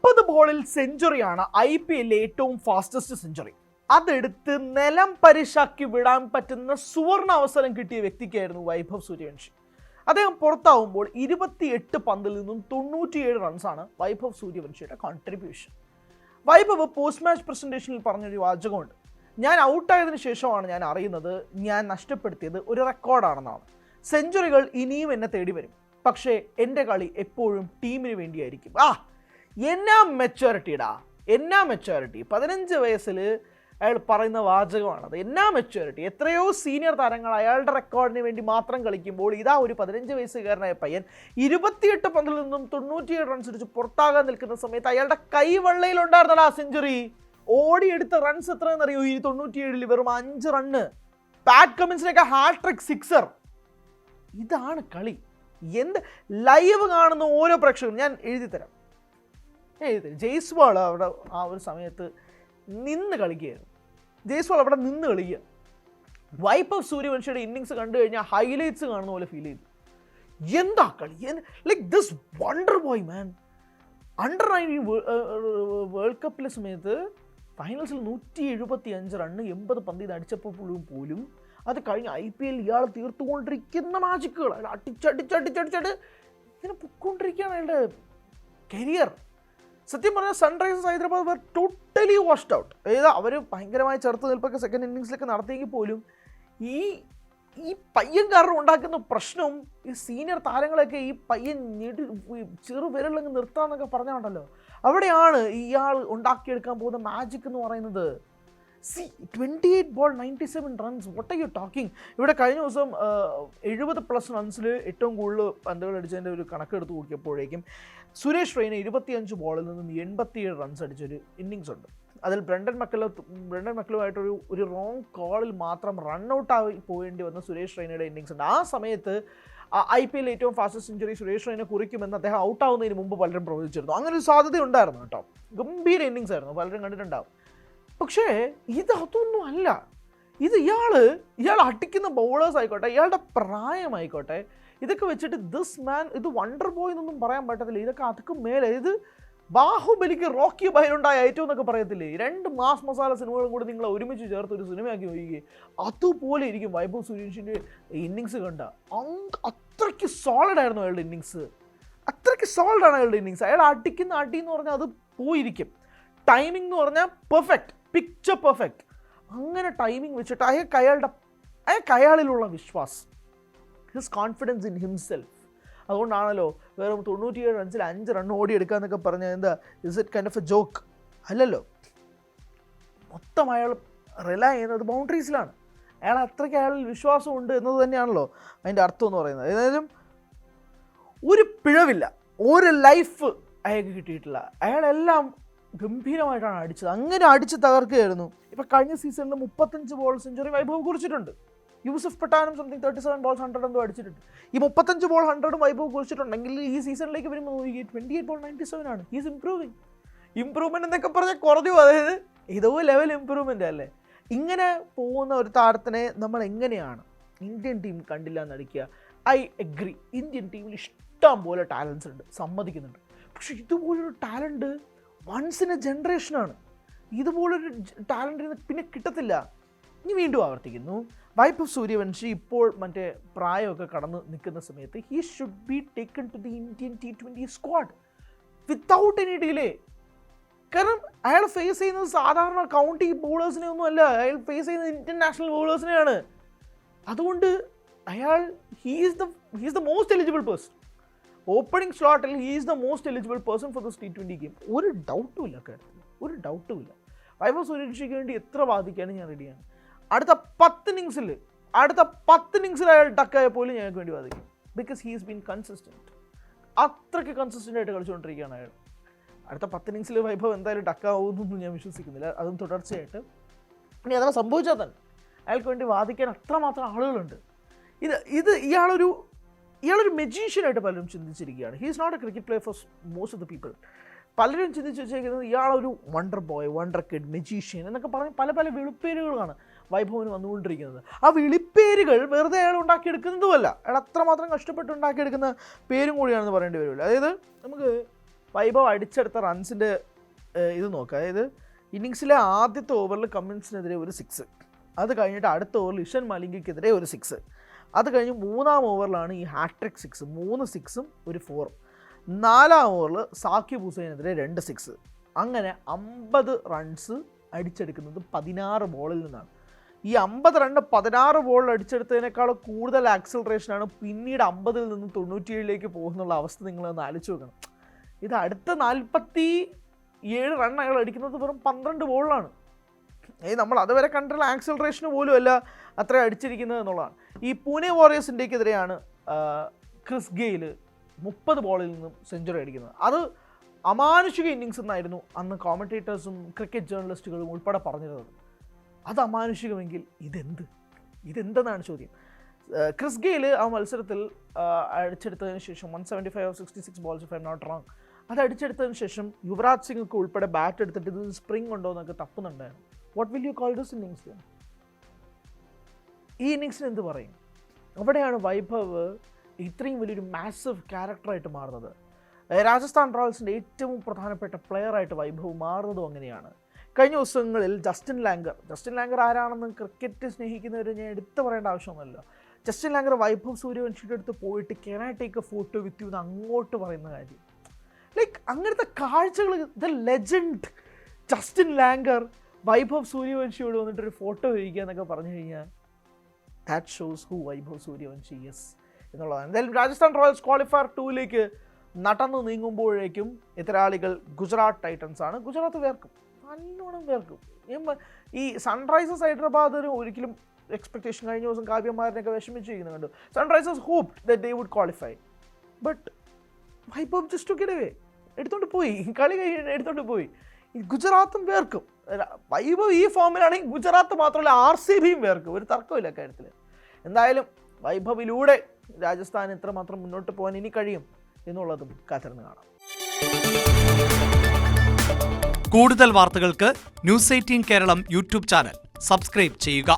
50 ബോളിൽ സെഞ്ചുറിയാണ് IPL ഏറ്റവും fastest century. അതെടുത്ത് നിലം പരിശാക്കി വിടാൻ പറ്റുന്ന സുവർണ അവസരം കിട്ടിയ വ്യക്തിക്കായിരുന്നു വൈഭവ് സൂര്യവംശി. അദ്ദേഹം പുറത്താവുമ്പോൾ 28 പന്തിൽ നിന്നും 97 റൺസാണ് വൈഭവ് സൂര്യവംശിയുടെ കോൺട്രിബ്യൂഷൻ. വൈഭവ് പോസ്റ്റ് മാച്ച് പ്രസന്റേഷനിൽ പറഞ്ഞൊരു വാചകമുണ്ട്: ഞാൻ ഔട്ടായതിനു ശേഷമാണ് ഞാൻ അറിയുന്നത് ഞാൻ നഷ്ടപ്പെടുത്തിയത് ഒരു റെക്കോർഡാണെന്നാണ്. സെഞ്ചുറികൾ ഇനിയും എന്നെ തേടി വരും, പക്ഷേ എൻ്റെ കളി എപ്പോഴും ടീമിന് വേണ്ടിയായിരിക്കും. എന്നാ മെച്യൂരിറ്റിടാ, എന്നാ മെച്യൂരിറ്റി! 15 വയസ്സിൽ അയാൾ പറയുന്ന വാചകമാണത്. എന്നാ മെച്യൂരിറ്റി! എത്രയോ സീനിയർ താരങ്ങൾ അയാളുടെ റെക്കോർഡിന് വേണ്ടി മാത്രം കളിക്കുമ്പോൾ ഇതാ ഒരു 15 വയസ്സുകാരനായ പയ്യൻ 28 പന്തിൽ നിന്നും 97 റൺസ് അടിച്ച് പുറത്താകാൻ നിൽക്കുന്ന സമയത്ത് അയാളുടെ കൈവെള്ളയിലുണ്ടായിരുന്നടാ സെഞ്ചുറി. ഓടിയെടുത്ത റൺസ് എത്രയെന്നറിയോ? 97-ൽ വെറും 5 റണ്ണ്. പാറ്റ് കമിൻസിനൊക്കെ ഹാട്രിക് സിക്സർ. ഇതാണ് കളി. എന്ത് ലൈവ് കാണുന്ന ഓരോ പ്രേക്ഷകരും ഞാൻ എഴുതിത്തരാം. ജയ്സ്വാൾ അവിടെ ആ ഒരു സമയത്ത് നിന്ന് കളിക്കുകയായിരുന്നു. ജയ്സ്വാൾ അവിടെ നിന്ന് കളിക്കുക. വൈഭവ് സൂര്യവംശിയുടെ ഇന്നിങ്സ് കണ്ടു കഴിഞ്ഞാൽ ഹൈലൈറ്റ്സ് കാണുന്ന പോലെ ഫീൽ ചെയ്തു. എന്താ കളി! Like this wonder boy man. Under nineteen world കപ്പിലെ സമയത്ത് ഫൈനൽസിൽ 175 റണ്ണ് 80 പന്ത് ഇത് അടിച്ചപ്പോൾ പോലും അത് കഴിഞ്ഞ് IPL ഇയാൾ തീർത്തുകൊണ്ടിരിക്കുന്ന മാജിക്കുകൾ. അയാൾ അടിച്ചടിച്ചടിച്ചടിച്ചടി ഇങ്ങനെ പൊയ്ക്കൊണ്ടിരിക്കുകയാണ് അയാളുടെ കരിയർ. സത്യം പറഞ്ഞാൽ സൺറൈസേഴ്സ് ഹൈദരാബാദ് വർ ടോട്ടലി വാഷ്ഡ് ഔട്ട്. അതായത് അവർ ഭയങ്കരമായ ചെറുത്ത് നിൽപ്പൊക്കെ സെക്കൻഡ് ഇന്നിങ്സിലൊക്കെ നടത്തിയെങ്കിൽ പോലും ഈ പയ്യൻ കാരണം ഉണ്ടാക്കുന്ന പ്രശ്നവും ഈ സീനിയർ താരങ്ങളെയൊക്കെ ഈ പയ്യൻ ചെറുവിരലങ്ങ് നിർത്താമെന്നൊക്കെ പറഞ്ഞുണ്ടല്ലോ, അവിടെയാണ് ഇയാൾ ഉണ്ടാക്കിയെടുക്കാൻ പോകുന്ന മാജിക് എന്ന് പറയുന്നത്. 28 ball 97 runs, what are you talking? ഇവിടെ കഴിഞ്ഞ ദിവസം 70+ റൺസിൽ ഏറ്റവും കൂടുതൽ പന്തുകൾ അടിച്ചതിൻ്റെ ഒരു കണക്കെടുത്ത് നോക്കിയപ്പോഴേക്കും സുരേഷ് റെയ്ന 25 ബോളിൽ നിന്നും 87 റൺസ് അടിച്ചൊരു ഇന്നിങ്സ് ഉണ്ട്. അതിൽ ബ്രണ്ടൻ മക്കലുമായിട്ടൊരു റോങ് കോളിൽ മാത്രം റൺഔട്ടായി പോകേണ്ടി വന്ന സുരേഷ് റെയ്നയുടെ ഇന്നിങ്സ് ഉണ്ട്. ആ സമയത്ത് IPL ഏറ്റവും ഫാസ്റ്റസ്റ്റ് സെഞ്ചുറി സുരേഷ് റെയ്ന കുറിക്കുമെന്ന് അദ്ദേഹം ഔട്ടാവുന്നതിന് മുമ്പ് പലരും പ്രവചിച്ചിരുന്നു. അങ്ങനെ ഒരു സാധ്യത ഉണ്ടായിരുന്നു കേട്ടോ. ഗംഭീര ഇന്നിങ്സ് ആയിരുന്നു, പലരും കണ്ടിട്ടുണ്ടാവും. പക്ഷേ ഇതൊന്നും അല്ല. ഇത് ഇയാൾ അടിക്കുന്ന ബൗളേഴ്സ് ആയിക്കോട്ടെ, ഇയാളുടെ പ്രായമായിക്കോട്ടെ, ഇതൊക്കെ വെച്ചിട്ട് ദിസ് മാൻ ഇത് വണ്ടർ ബോയ് എന്നൊന്നും പറയാൻ പറ്റത്തില്ല. ഇതൊക്കെ അതൊക്കെ മേലെ. ഇത് ബാഹുബലിക്ക് റോക്കി ബൈലുണ്ടായ ഏറ്റവും എന്നൊക്കെ പറയത്തില്ലേ, 2 മാസ് മസാല സിനിമകളും കൂടി നിങ്ങൾ ഒരുമിച്ച് ചേർത്ത് ഒരു സിനിമയാക്കി നോക്കുകയും അതുപോലെ ഇരിക്കും വൈഭവ് സൂര്യവംശിൻ്റെ ഇന്നിങ്സ് കണ്ട. അത്രയ്ക്ക് സോളിഡ് ആയിരുന്നു അയാളുടെ ഇന്നിങ്സ്. അത്രയ്ക്ക് സോളിഡാണ് അയാളുടെ ഇന്നിങ്സ്. അയാൾ അടിക്കുന്ന അടി എന്ന് പറഞ്ഞാൽ അത് പോയിരിക്കും. ടൈമിംഗ് എന്ന് പറഞ്ഞാൽ പെർഫെക്റ്റ്, പിക്ചർ പെർഫെക്റ്റ്. അങ്ങനെ ടൈമിംഗ് വെച്ചിട്ട് അയാളിലുള്ള വിശ്വാസം, ഹിസ് കോൺഫിഡൻസ് ഇൻ ഹിംസെൽഫ്. അതുകൊണ്ടാണല്ലോ വെറും 97 റൺസിൽ 5 റൺ ഓടിയെടുക്കുക എന്നൊക്കെ പറഞ്ഞാൽ എന്താ, is it kind of A joke? അല്ലല്ലോ. മൊത്തം അയാൾ റിലൈ ചെയ്യുന്നത് ബൗണ്ടറീസിലാണ്. അത്രയ്ക്ക് അയാളിൽ വിശ്വാസമുണ്ട് എന്നത് തന്നെയാണല്ലോ അതിൻ്റെ അർത്ഥം എന്ന് പറയുന്നത്. ഏതായാലും ഒരു പിഴവില്ല, ഒരു ലൈഫ് അയാൾക്ക് കിട്ടിയിട്ടില്ല. അയാളെല്ലാം ഗംഭീരമായിട്ടാണ് അടിച്ചത്. അങ്ങനെ അടിച്ച് തകർക്കുകയായിരുന്നു. ഇപ്പം കഴിഞ്ഞ സീസണിൽ 35 ബോൾ സെഞ്ചുറി വൈഭവ് കുറിച്ചിട്ടുണ്ട്. യൂസഫ് പട്ടാനും 37 ബോൾസ് 100 എന്തോ അടിച്ചിട്ടുണ്ട്. ഈ 35 ബോൾ 100 വൈഭവ് കുറിച്ചിട്ടുണ്ടെങ്കിൽ ഈ സീസണിലേക്ക് വരുമ്പോൾ 28 ബോൾ 97 ആണ്. He's improving. ഇംപ്രൂവ്മെൻറ്റ് എന്നൊക്കെ പറഞ്ഞാൽ കുറഞ്ഞു. അതായത് ഇതോ ലെവൽ ഇംപ്രൂവ്മെൻ്റ് അല്ലേ. ഇങ്ങനെ പോകുന്ന ഒരു താരത്തിനെ നമ്മൾ എങ്ങനെയാണ് ഇന്ത്യൻ ടീം കണ്ടില്ല എന്നടിക്കുക? ഐ അഗ്രി, ഇന്ത്യൻ ടീമിൽ ഇഷ്ടം പോലെ ടാലൻസ് ഉണ്ട്, സമ്മതിക്കുന്നുണ്ട്. പക്ഷേ ഇതുപോലൊരു ടാലൻറ്റ് വൺസ് ഇൻ എ ജനറേഷനാണ്. ഇതുപോലൊരു ടാലൻറ്റ് പിന്നെ കിട്ടത്തില്ല. ഇനി വീണ്ടും ആവർത്തിക്കുന്നു, വൈഭവ് സൂര്യവംശി ഇപ്പോൾ മറ്റേ പ്രായമൊക്കെ കടന്ന് നിൽക്കുന്ന സമയത്ത് he should be taken to the Indian T20 squad without any delay. കാരണം അയാൾ ഫേസ് ചെയ്യുന്നത് സാധാരണ കൗണ്ടി ബോളേഴ്സിനെ ഒന്നും അല്ല, അയാൾ ഫേസ് ചെയ്യുന്നത് ഇൻ്റർനാഷണൽ ബോളേഴ്സിനെയാണ്. അതുകൊണ്ട് he's the most eligible person. Opening സ്ലോട്ടിൽ he's the most eligible person for this T20 game. ഒരു ഡൗട്ടും ഇല്ല കാര്യത്തിൽ, ഒരു ഡൗട്ടും ഇല്ല. വൈഭവ് സൂര്യവംശിക്ക് വേണ്ടി എത്ര വാദിക്കാനും ഞാൻ റെഡിയാണ്. അടുത്ത 10 ഇന്നിങ്സിൽ അയാൾ ടക്കായ പോലും ഞങ്ങൾക്ക് വേണ്ടി വാദിക്കും. Because he's been consistent. അത്രയ്ക്ക് കൺസിസ്റ്റൻ്റ് ആയിട്ട് കളിച്ചുകൊണ്ടിരിക്കുകയാണ് അയാൾ. അടുത്ത 10 ഇന്നിങ്സിൽ വൈഭവ് എന്തായാലും ടക്കാവുമെന്നൊന്നും ഞാൻ വിശ്വസിക്കുന്നില്ല. അതും തുടർച്ചയായിട്ട്. ഇനി അഥവാ സംഭവിച്ചാൽ തന്നെ അയാൾക്ക് വേണ്ടി വാദിക്കാൻ അത്രമാത്രം ആളുകളുണ്ട്. ഇയാളൊരു മെജീഷ്യനായിട്ട് പലരും ചിന്തിച്ചിരിക്കുകയാണ്. He is not a cricket player for most of the people. പലരും ചിന്തിച്ച് വെച്ചേക്കുന്നത് ഇയാളൊരു wonder boy, wonder kid, magician എന്നൊക്കെ പറഞ്ഞ് പല വിളിപ്പേരുകളാണ് വൈഭവിന് വന്നുകൊണ്ടിരിക്കുന്നത്. ആ വിളിപ്പേരുകൾ വെറുതെ അയാൾ ഉണ്ടാക്കിയെടുക്കുന്നതുമല്ല, അയാൾ അത്രമാത്രം കഷ്ടപ്പെട്ട് ഉണ്ടാക്കിയെടുക്കുന്ന പേരും കൂടിയാണെന്ന് പറയേണ്ടി വരുമല്ലോ. അതായത് നമുക്ക് വൈഭവ് അടിച്ചെടുത്ത റൺസിൻ്റെ ഇത് നോക്കുക. അതായത് ഇന്നിങ്സിലെ ആദ്യത്തെ ഓവറിൽ കമ്മിൻസിനെതിരെ ഒരു 6, അത് കഴിഞ്ഞിട്ട് അടുത്ത ഓവറിൽ ഇഷൻ മലിംഗയ്ക്കെതിരെ ഒരു 6, അത് കഴിഞ്ഞ് 3-ാം ഓവറിലാണ് ഈ ഹാട്രിക് 6, 3 6ഉം ഒരു 4. 4-ാം ഓവറിൽ സാക്കിബ് ഹുസൈനെതിരെ 2 6. അങ്ങനെ 50 റൺസ് അടിച്ചെടുക്കുന്നത് 16 ബോളിൽ നിന്നാണ്. ഈ 50 റണ്ണ് 16 ബോളിൽ അടിച്ചെടുത്തതിനേക്കാൾ കൂടുതൽ ആക്സിലറേഷനാണ് പിന്നീട് 50-ൽ നിന്ന് 97-ലേക്ക് പോകുന്നുള്ള അവസ്ഥ നിങ്ങളൊന്ന് ആലോചിച്ച് നോക്കണം. ഇത് അടുത്ത 47 റൺ അയാൾ അടിക്കുന്നത് വെറും 12 ബോളിലാണ്. നമ്മൾ അതുവരെ കണ്ടുള്ള ആക്സിലറേഷന് പോലും അല്ല അത്ര അടിച്ചിരിക്കുന്നത് എന്നുള്ളതാണ്. ഈ പൂനെ വാറിയേഴ്സിൻ്റെക്കെതിരെയാണ് ക്രിസ് ഗെയിൽ 30 ബോളിൽ നിന്നും സെഞ്ചുറി അടിക്കുന്നത്. അത് അമാനുഷിക ഇന്നിങ്സ് എന്നായിരുന്നു അന്ന് കോമൻറ്റേറ്റേഴ്സും ക്രിക്കറ്റ് ജേർണലിസ്റ്റുകളും ഉൾപ്പെടെ പറഞ്ഞിരുന്നത്. അത് അമാനുഷികമെങ്കിൽ ഇതെന്തെന്നാണ് ചോദ്യം. ക്രിസ് ഗെയിൽ ആ മത്സരത്തിൽ അടിച്ചെടുത്തതിന് ശേഷം 175 or 66 balls if I'm not wrong, അത് അടിച്ചെടുത്തതിന് ശേഷം യുവരാജ് സിംഗ് ഒക്കെ ഉൾപ്പെടെ ബാറ്റ് എടുത്തിട്ട് ഇത് സ്പ്രിങ് ഉണ്ടോ എന്നൊക്കെ തപ്പുന്നുണ്ടായിരുന്നു. What will you call this innings? ഈ ഇന്നിങ്സിന് എന്ത് പറയും? അവിടെയാണ് വൈഭവ് ഇത്രയും വലിയൊരു മാസീവ് ക്യാരക്ടറായിട്ട് മാറുന്നത്. രാജസ്ഥാൻ റോയൽസിൻ്റെ ഏറ്റവും പ്രധാനപ്പെട്ട പ്ലെയറായിട്ട് വൈഭവ് മാറുന്നതും അങ്ങനെയാണ്. കഴിഞ്ഞ ദിവസങ്ങളിൽ ജസ്റ്റിൻ ലാംഗർ ആരാണെന്ന് ക്രിക്കറ്റ് സ്നേഹിക്കുന്നവർ ഞാൻ എടുത്തു പറയേണ്ട ആവശ്യമൊന്നുമില്ല. ജസ്റ്റിൻ ലാംഗർ വൈഭവ് സൂര്യവംശിയുടെ അടുത്ത് പോയിട്ട് "Can I take a photo with you" എന്ന് അങ്ങോട്ട് പറയുന്ന കാര്യം, ലൈക്ക് അങ്ങനത്തെ കാഴ്ചകൾ. The legend Justin Langer Vaibhav സൂര്യവംശിയോട് വന്നിട്ടൊരു ഫോട്ടോ കഴിക്കുക എന്നൊക്കെ പറഞ്ഞു കഴിഞ്ഞാൽ that shows who Vaibhav Suryavanshi yes എന്നുള്ളതാണ്. എന്തായാലും രാജസ്ഥാൻ റോയൽസ് ക്വാളിഫയർ 2-ലേക്ക് നടന്നു നീങ്ങുമ്പോഴേക്കും എതിരാളികൾ ഗുജറാത്ത് ടൈറ്റൻസ് ആണ്. ഗുജറാത്ത് വേർക്കും, നല്ലോണം വേർക്കും. ഈ സൺറൈസേഴ്സ് ഹൈദരാബാദ് ഒരിക്കലും എക്സ്പെക്ടേഷൻ കഴിഞ്ഞ ദിവസം കാവ്യമാരനൊക്കെ വിഷമിച്ചിരിക്കുന്നത് കണ്ടു. Sunrisers hoped that they would qualify, but Vaibhav just to get away, എടുത്തോണ്ട് പോയി, കളി കഴിഞ്ഞ് എടുത്തോണ്ട് പോയി. ഗുജറാത്തും വേർക്കും. വൈഭവ് ഈ ഫോമിലാണെങ്കിൽ ഗുജറാത്ത് മാത്രമല്ല RCBയും വേർക്കും, ഒരു തർക്കമില്ല കാര്യത്തിൽ. എന്തായാലും വൈഭവിലൂടെ രാജസ്ഥാൻ എത്രമാത്രം മുന്നോട്ട് പോകാൻ ഇനി കഴിയും എന്നുള്ളതും കാത്തിരുന്ന് കാണാം. കൂടുതൽ വാർത്തകൾക്ക് News 18 Keralam YouTube channel subscribe ചെയ്യുക.